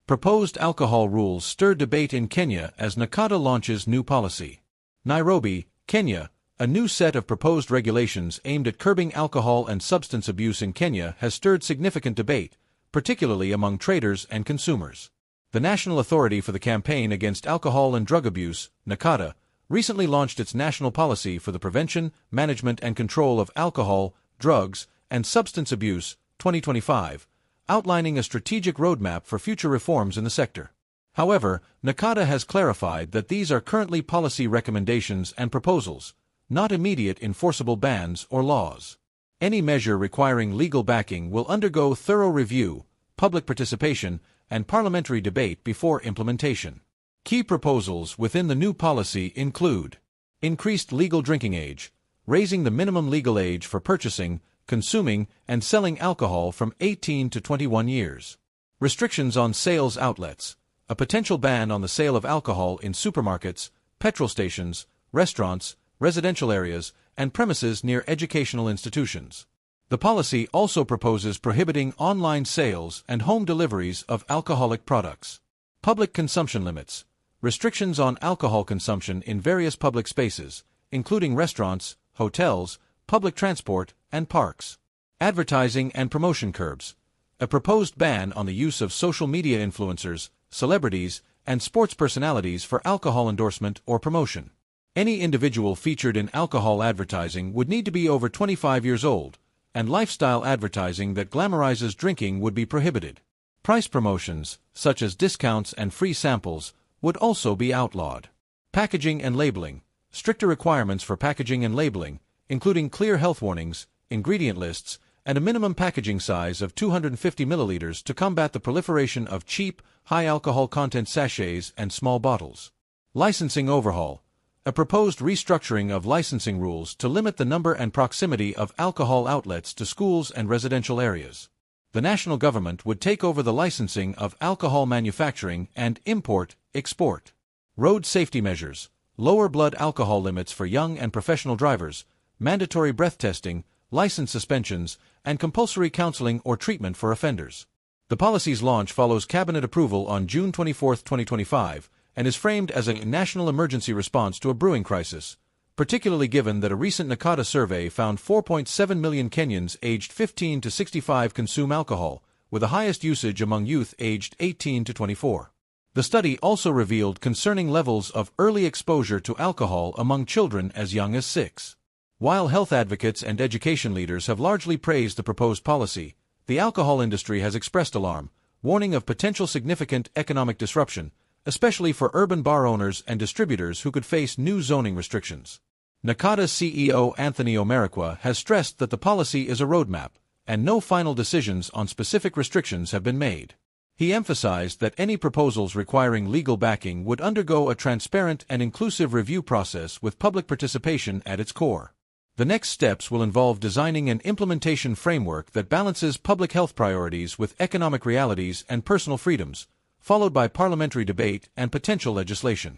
Proposed alcohol rules stir debate in Kenya as NACADA launches new policy. Nairobi, Kenya. A new set of proposed regulations aimed at curbing alcohol and substance abuse in Kenya has stirred significant debate, particularly among traders and consumers. The National Authority for the Campaign Against Alcohol and Drug Abuse, NACADA, recently launched its national policy for the prevention, management and control of alcohol, drugs, and substance abuse, 2025, outlining a strategic roadmap for future reforms in the sector. However, NACADA has clarified that these are currently policy recommendations and proposals, not immediate enforceable bans or laws. Any measure requiring legal backing will undergo thorough review, public participation, and parliamentary debate before implementation. Key proposals within the new policy include increased legal drinking age, raising the minimum legal age for purchasing, consuming, and selling alcohol from 18 to 21 years. Restrictions on sales outlets, a potential ban on the sale of alcohol in supermarkets, petrol stations, restaurants, residential areas, and premises near educational institutions. The policy also proposes prohibiting online sales and home deliveries of alcoholic products. Public consumption limits, restrictions on alcohol consumption in various public spaces, including restaurants, hotels, public transport, and parks. Advertising and promotion curbs, a proposed ban on the use of social media influencers, celebrities, and sports personalities for alcohol endorsement or promotion. Any individual featured in alcohol advertising would need to be over 25 years old, and lifestyle advertising that glamorizes drinking would be prohibited. Price promotions, such as discounts and free samples, would also be outlawed. Packaging and labeling, stricter requirements for packaging and labeling, including clear health warnings, ingredient lists, and a minimum packaging size of 250 milliliters to combat the proliferation of cheap, high-alcohol content sachets and small bottles. Licensing overhaul, a proposed restructuring of licensing rules to limit the number and proximity of alcohol outlets to schools and residential areas. The national government would take over the licensing of alcohol manufacturing and import-export. Road safety measures, lower blood alcohol limits for young and professional drivers, mandatory breath testing, license suspensions, and compulsory counseling or treatment for offenders. The policy's launch follows cabinet approval on June 24, 2025, and is framed as a national emergency response to a brewing crisis, particularly given that a recent NACADA survey found 4.7 million Kenyans aged 15 to 65 consume alcohol, with the highest usage among youth aged 18 to 24. The study also revealed concerning levels of early exposure to alcohol among children as young as 6. While health advocates and education leaders have largely praised the proposed policy, the alcohol industry has expressed alarm, warning of potential significant economic disruption, especially for urban bar owners and distributors who could face new zoning restrictions. NACADA CEO Anthony Omarikwa has stressed that the policy is a roadmap, and no final decisions on specific restrictions have been made. He emphasized that any proposals requiring legal backing would undergo a transparent and inclusive review process with public participation at its core. The next steps will involve designing an implementation framework that balances public health priorities with economic realities and personal freedoms, followed by parliamentary debate and potential legislation.